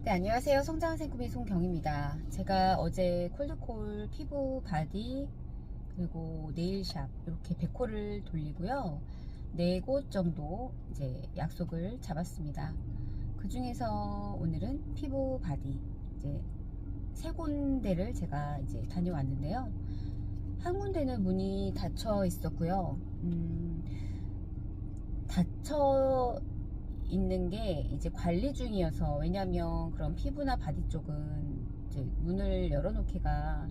네, 안녕하세요. 성장한 생꾸미 송경입니다. 제가 어제 콜드콜 피부 바디 그리고 네일샵 이렇게 100콜을 돌리고요. 4곳 정도 이제 약속을 잡았습니다. 그 중에서 오늘은 피부 바디 이제 3군데를 제가 이제 다녀왔는데요. 한 군데는 문이 닫혀 있었고요. 닫혀 있는 게 이제 관리 중이어서, 왜냐면 그런 피부나 바디 쪽은 이제 문을 열어놓기가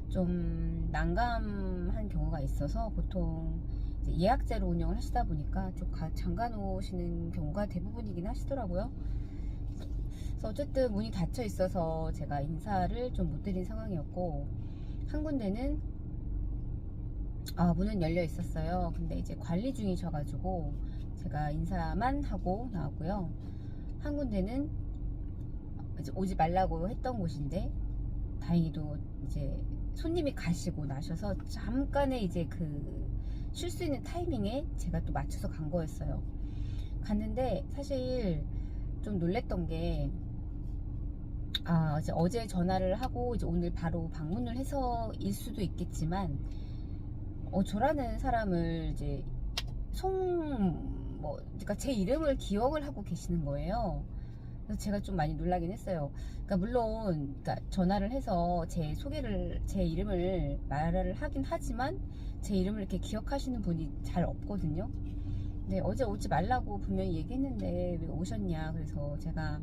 좀 난감한 경우가 있어서 보통 이제 예약제로 운영을 하시다 보니까 좀 잠가 놓으시는 경우가 대부분이긴 하시더라고요. 그래서 어쨌든 문이 닫혀 있어서 제가 인사를 좀 못 드린 상황이었고, 한 군데는 문은 열려 있었어요. 근데 이제 관리 중이셔가지고 제가 인사만 하고 나왔고요. 한 군데는 이제 오지 말라고 했던 곳인데, 다행히도 이제 손님이 가시고 나셔서 잠깐의 이제 그 쉴 수 있는 타이밍에 제가 또 맞춰서 간 거였어요. 갔는데 사실 좀 놀랬던 게, 이제 어제 전화를 하고 이제 오늘 바로 방문을 해서일 수도 있겠지만, 저라는 사람을 이제 그러니까 제 이름을 기억을 하고 계시는 거예요. 그래서 제가 좀 많이 놀라긴 했어요. 그러니까 물론, 그러니까 전화를 해서 제 이름을 말을 하긴 하지만, 제 이름을 이렇게 기억하시는 분이 잘 없거든요. 근데 어제 오지 말라고 분명히 얘기했는데 왜 오셨냐. 그래서 제가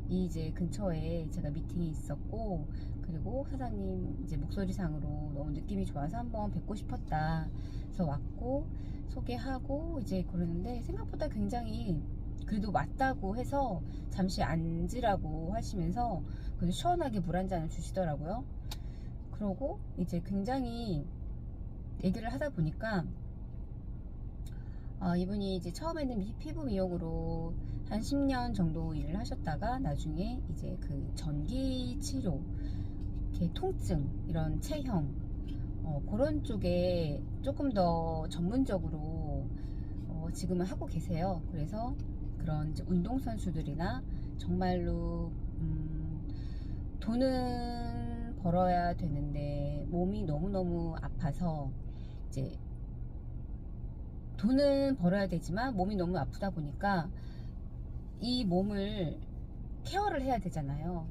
이제 근처에 제가 미팅이 있었고, 그리고 사장님 이제 목소리상으로 너무 느낌이 좋아서 한번 뵙고 싶었다. 그래서 왔고 소개하고 이제 그러는데, 생각보다 굉장히 그래도 맞다고 해서 잠시 앉으라고 하시면서 그래도 시원하게 물 한 잔을 주시더라고요. 그러고 이제 굉장히 얘기를 하다 보니까, 이분이 이제 처음에는 피부 미용으로 한 10년 정도 일을 하셨다가 나중에 이제 그 전기 치료, 이렇게 통증, 이런 체형, 그런 쪽에 조금 더 전문적으로 지금은 하고 계세요. 그래서 그런 이제 운동선수들이나 정말로 돈은 벌어야 되는데 몸이 너무너무 아파서, 이제 돈은 벌어야 되지만 몸이 너무 아프다 보니까 이 몸을 케어를 해야 되잖아요.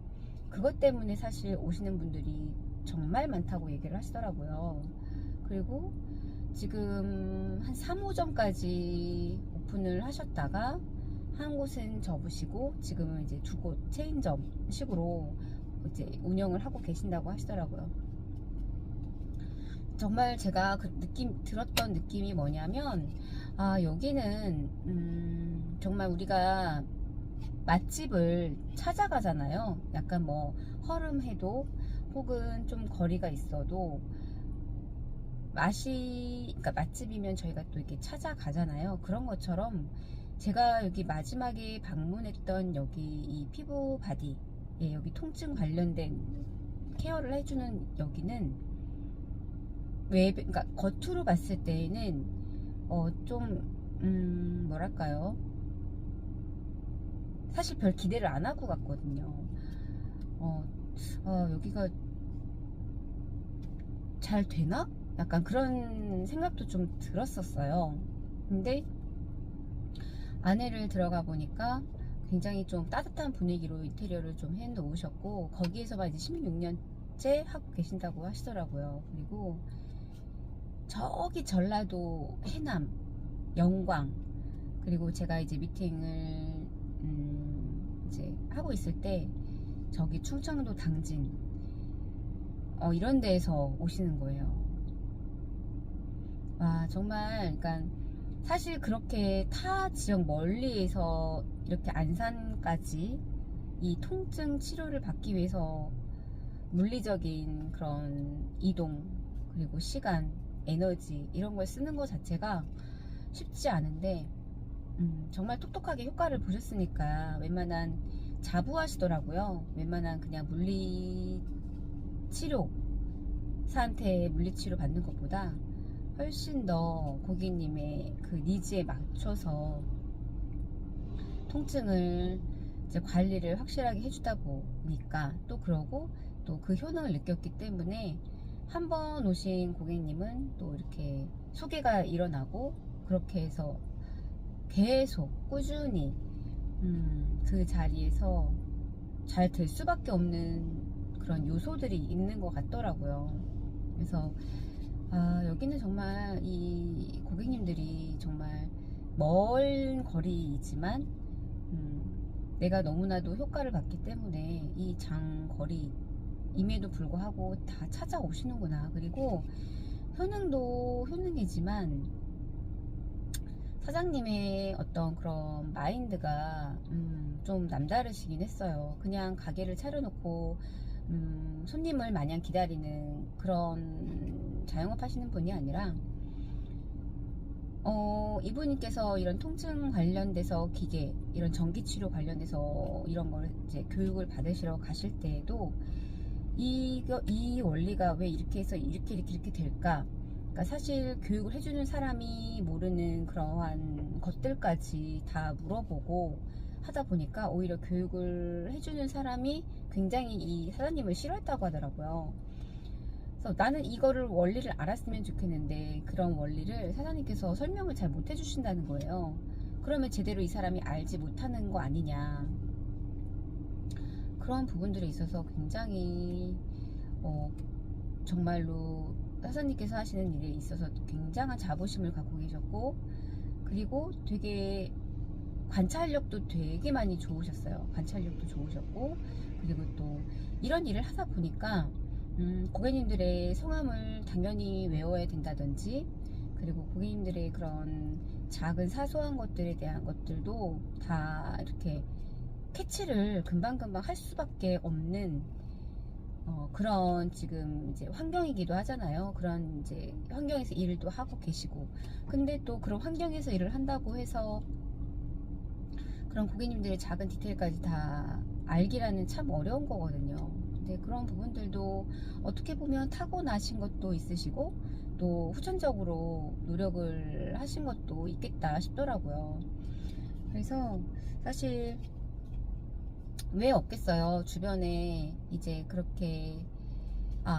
그것 때문에 사실 오시는 분들이 정말 많다고 얘기를 하시더라고요. 그리고 지금 한 3호 전까지 오픈을 하셨다가 한 곳은 접으시고 지금은 이제 2곳 체인점 식으로 이제 운영을 하고 계신다고 하시더라고요. 정말 제가 들었던 느낌이 뭐냐면, 여기는 정말 우리가 맛집을 찾아가잖아요. 약간 뭐 허름해도 혹은 좀 거리가 있어도 그러니까 맛집이면 저희가 또 이렇게 찾아가잖아요. 그런 것처럼 제가 여기 마지막에 방문했던 여기 이 피부 바디, 여기 통증 관련된 케어를 해주는 여기는 그러니까 겉으로 봤을 때에는 뭐랄까요, 사실 별 기대를 안 하고 갔거든요. 여기가 잘 되나? 약간 그런 생각도 좀 들었었어요. 근데 안에를 들어가 보니까 굉장히 좀 따뜻한 분위기로 인테리어를 좀 해 놓으셨고, 거기에서만 이제 16년째 하고 계신다고 하시더라고요. 그리고 저기 전라도 해남, 영광, 그리고 제가 이제 미팅을 이제 하고 있을 때 저기 충청도 당진, 이런 데에서 오시는 거예요. 와, 정말, 그러니까 사실 그렇게 타 지역 멀리에서 이렇게 안산까지 이 통증 치료를 받기 위해서 물리적인 그런 이동, 그리고 시간, 에너지, 이런 걸 쓰는 것 자체가 쉽지 않은데, 정말 똑똑하게 효과를 보셨으니까 웬만한 자부하시더라고요. 웬만한 그냥 사한테 물리치료 받는 것보다 훨씬 더 고객님의 그 니즈에 맞춰서 통증을 이제 관리를 확실하게 해주다 보니까 또 그러고 또 그 효능을 느꼈기 때문에 한 번 오신 고객님은 또 이렇게 소개가 일어나고 그렇게 해서 계속 꾸준히 그 자리에서 잘 될 수밖에 없는 그런 요소들이 있는 것 같더라고요. 그래서 여기는 정말 이 고객님들이 정말 먼 거리이지만 내가 너무나도 효과를 봤기 때문에 이 장거리임에도 불구하고 다 찾아오시는구나. 그리고 효능도 효능이지만 사장님의 어떤 그런 마인드가 좀 남다르시긴 했어요. 그냥 가게를 차려놓고 손님을 마냥 기다리는 그런 자영업 하시는 분이 아니라 이분께서 이런 통증 관련돼서 기계, 이런 전기치료 관련돼서 이런 걸 이제 교육을 받으시러 가실 때에도 이 원리가 왜 이렇게 해서 이렇게 될까? 그러니까 사실 교육을 해주는 사람이 모르는 그러한 것들까지 다 물어보고 하다 보니까 오히려 교육을 해주는 사람이 굉장히 이 사장님을 싫어했다고 하더라고요. 그래서 나는 이거를 원리를 알았으면 좋겠는데 그런 원리를 사장님께서 설명을 잘 못 해주신다는 거예요. 그러면 제대로 이 사람이 알지 못하는 거 아니냐, 그런 부분들에 있어서 굉장히 정말로 사장님께서 하시는 일에 있어서 굉장한 자부심을 갖고 계셨고, 그리고 되게 관찰력도 되게 많이 좋으셨어요. 관찰력도 좋으셨고, 그리고 또 이런 일을 하다 보니까 고객님들의 성함을 당연히 외워야 된다든지, 그리고 고객님들의 그런 작은 사소한 것들에 대한 것들도 다 이렇게 캐치를 금방금방 할 수밖에 없는 그런 지금 이제 환경이기도 하잖아요. 그런 이제 환경에서 일을 또 하고 계시고, 근데 또 그런 환경에서 일을 한다고 해서 그런 고객님들의 작은 디테일까지 다 알기라는 참 어려운 거거든요. 근데 그런 부분들도 어떻게 보면 타고나신 것도 있으시고 또 후천적으로 노력을 하신 것도 있겠다 싶더라고요. 그래서 사실 왜 없겠어요. 주변에 이제 그렇게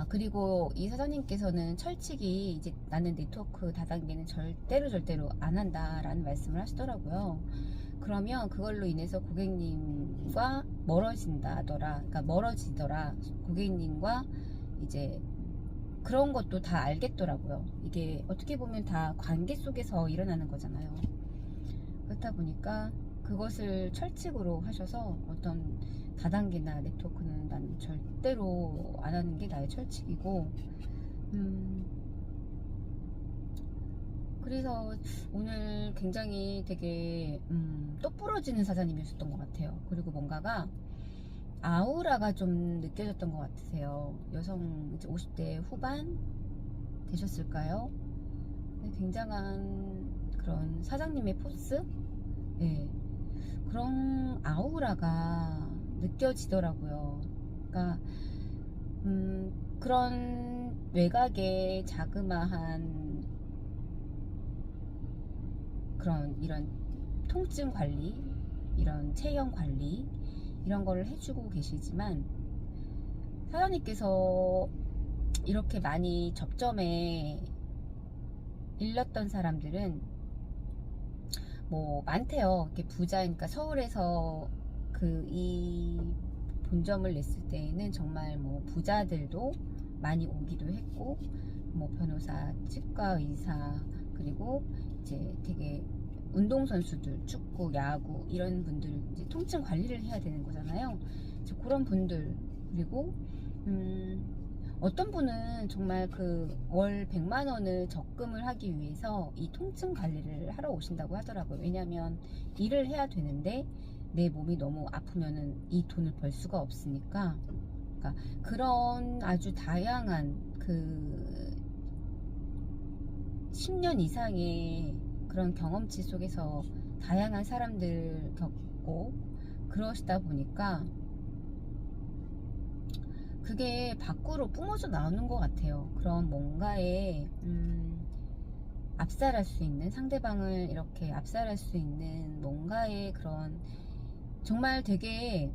그리고 이 사장님께서는 철칙이 이제 나는 네트워크 다단계는 절대로 안 한다 라는 말씀을 하시더라고요. 그러면 그걸로 인해서 고객님과 그러니까 멀어지더라. 고객님과 이제 그런 것도 다 알겠더라고요. 이게 어떻게 보면 다 관계 속에서 일어나는 거잖아요. 그렇다 보니까 그것을 철칙으로 하셔서 어떤 다단계나 네트워크는 난 절대로 안 하는 게 나의 철칙이고, 그래서 오늘 굉장히 되게 똑부러지는 사장님이셨던 것 같아요. 그리고 뭔가가 아우라가 좀 느껴졌던 것 같으세요. 여성 이제 50대 후반 되셨을까요? 굉장한 그런 사장님의 포스? 예. 그런 아우라가 느껴지더라고요. 그러니까 그런 외곽의 자그마한 그런 이런 통증 관리, 이런 체형 관리, 이런 거를 해주고 계시지만 사장님께서 이렇게 많이 접점에 일렀던 사람들은 뭐 많대요. 이렇게 부자니까 서울에서 이 본점을 냈을 때에는 정말 뭐 부자들도 많이 오기도 했고, 뭐 변호사, 치과 의사, 그리고 이제 되게 운동선수들, 축구, 야구 이런 분들 이제 통증 관리를 해야 되는 거잖아요. 이제 그런 분들, 그리고 어떤 분은 정말 그 월 100만 원을 적금을 하기 위해서 이 통증 관리를 하러 오신다고 하더라고요. 왜냐하면 일을 해야 되는데 내 몸이 너무 아프면은 이 돈을 벌 수가 없으니까. 그러니까 그런 아주 다양한 그 10년 이상의 그런 경험치 속에서 다양한 사람들 겪고 그러시다 보니까 그게 밖으로 뿜어져 나오는 것 같아요. 그런 뭔가에 압살할 수 있는, 상대방을 이렇게 압살할 수 있는 뭔가의 그런 정말 되게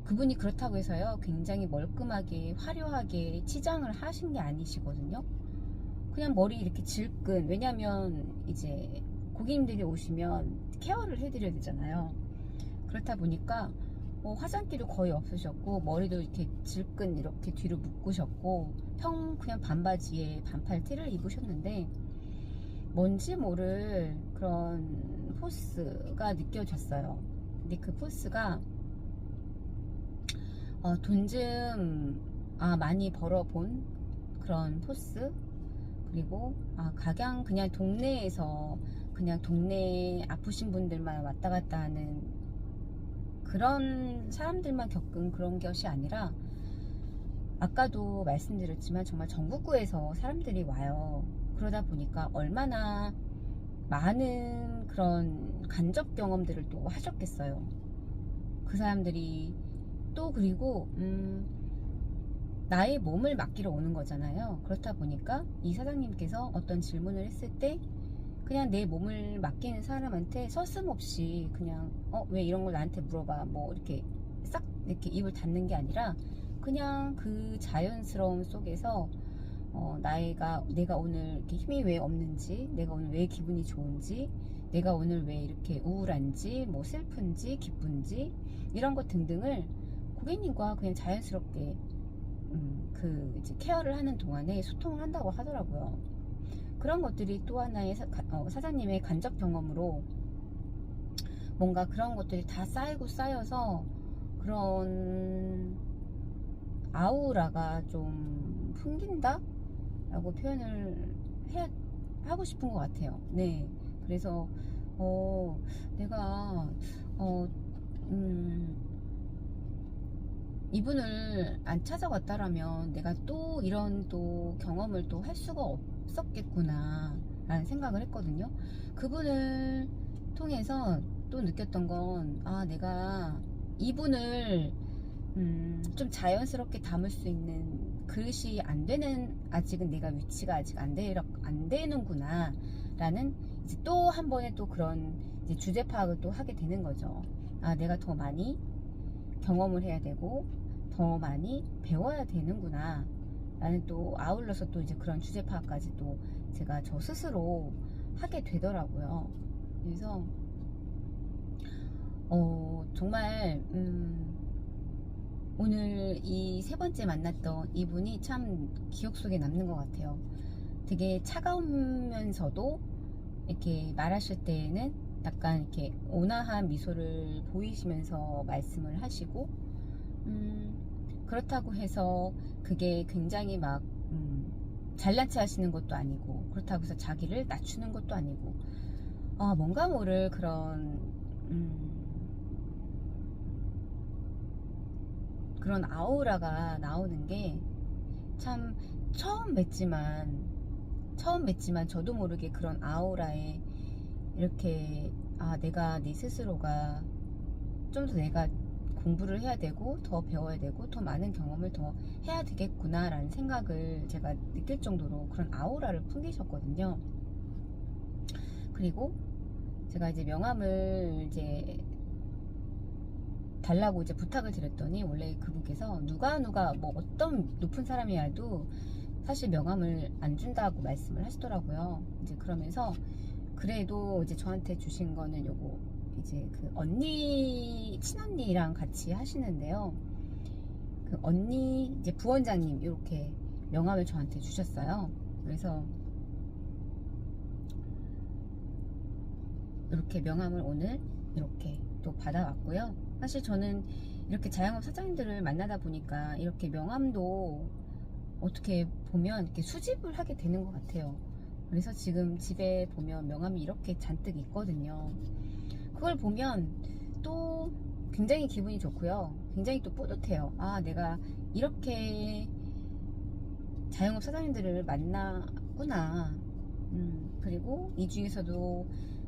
그분이 그렇다고 해서요 굉장히 멀끔하게 화려하게 치장을 하신 게 아니시거든요. 그냥 머리 이렇게 질끈, 왜냐면 이제 고객님들이 오시면 케어를 해드려야 되잖아요. 그렇다 보니까 화장기도 거의 없으셨고 머리도 이렇게 질끈 이렇게 뒤로 묶으셨고 그냥 반바지에 반팔 티를 입으셨는데 뭔지 모를 그런 포스가 느껴졌어요. 근데 그 포스가 돈 좀 많이 벌어본 그런 포스, 그리고 각양 그냥 동네에서 그냥 동네 아프신 분들만 왔다 갔다 하는 그런 사람들만 겪은 그런 것이 아니라 아까도 말씀드렸지만 정말 전국구에서 사람들이 와요. 그러다 보니까 얼마나 많은 그런 간접 경험들을 또 하셨겠어요. 그 사람들이 또 그리고 나의 몸을 맡기러 오는 거잖아요. 그렇다 보니까 이 사장님께서 어떤 질문을 했을 때 그냥 내 몸을 맡기는 사람한테 서슴없이 그냥 왜 이런 걸 나한테 물어봐 뭐 이렇게 싹 이렇게 입을 닫는 게 아니라 그냥 그 자연스러움 속에서 내가 오늘 이렇게 힘이 왜 없는지, 내가 오늘 왜 기분이 좋은지, 내가 오늘 왜 이렇게 우울한지, 뭐 슬픈지, 기쁜지 이런 것 등등을 고객님과 그냥 자연스럽게 그 이제 케어를 하는 동안에 소통을 한다고 하더라고요. 그런 것들이 또 하나의 사장님의 간접 경험으로 뭔가 그런 것들이 다 쌓이고 쌓여서 그런 아우라가 좀 풍긴다? 라고 표현을 하고 싶은 것 같아요. 네. 그래서, 내가, 이분을 안 찾아왔다라면 내가 또 이런 또 경험을 또 할 수가 없었겠구나 라는 생각을 했거든요. 그분을 통해서 또 느꼈던 건 내가 이분을 좀 자연스럽게 담을 수 있는 그릇이 안 되는, 아직은 내가 위치가 아직 안 되는구나 라는 이제 또 한 번의 또 그런 이제 주제 파악을 또 하게 되는 거죠. 내가 더 많이 경험을 해야 되고 더 많이 배워야 되는구나 라는, 또 아울러서 또 이제 그런 주제 파악까지 또 제가 저 스스로 하게 되더라고요. 그래서 정말 오늘 이 세 번째 만났던 이분이 참 기억 속에 남는 것 같아요. 되게 차가우면서도 이렇게 말하실 때에는 약간 이렇게 온화한 미소를 보이시면서 말씀을 하시고, 그렇다고 해서 그게 굉장히 막 잘난 체 하시는 것도 아니고, 그렇다고 해서 자기를 낮추는 것도 아니고, 뭔가 모를 그런 아우라가 나오는 게 참 처음 뵀지만 저도 모르게 그런 아우라에 이렇게 내가 내 스스로가 좀 더 내가 공부를 해야 되고 더 배워야 되고 더 많은 경험을 더 해야 되겠구나 라는 생각을 제가 느낄 정도로 그런 아우라를 풍기셨거든요. 그리고 제가 이제 명함을 이제 달라고 이제 부탁을 드렸더니, 원래 그분께서 누가 뭐 어떤 높은 사람이라도 사실 명함을 안 준다고 말씀을 하시더라고요. 이제 그러면서 그래도 이제 저한테 주신 거는 요거 이제 그 언니, 친언니랑 같이 하시는데요. 그 언니 이제 부원장님 이렇게 명함을 저한테 주셨어요. 그래서 이렇게 명함을 오늘 이렇게 또 받아왔고요. 사실 저는 이렇게 자영업 사장님들을 만나다 보니까 이렇게 명함도 어떻게 보면 이렇게 수집을 하게 되는 것 같아요. 그래서 지금 집에 보면 명함이 이렇게 잔뜩 있거든요. 그걸 보면 또 굉장히 기분이 좋고요. 굉장히 또 뿌듯해요. 내가 이렇게 자영업 사장님들을 만나구나. 그리고 이 중에서도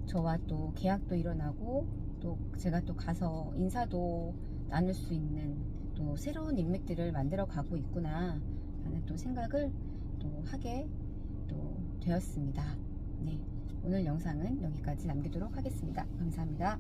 저와 또 계약도 일어나고 또 제가 또 가서 인사도 나눌 수 있는 또 새로운 인맥들을 만들어 가고 있구나 라는 또 생각을 또 하게 또 되었습니다. 네, 오늘 영상은 여기까지 남기도록 하겠습니다. 감사합니다.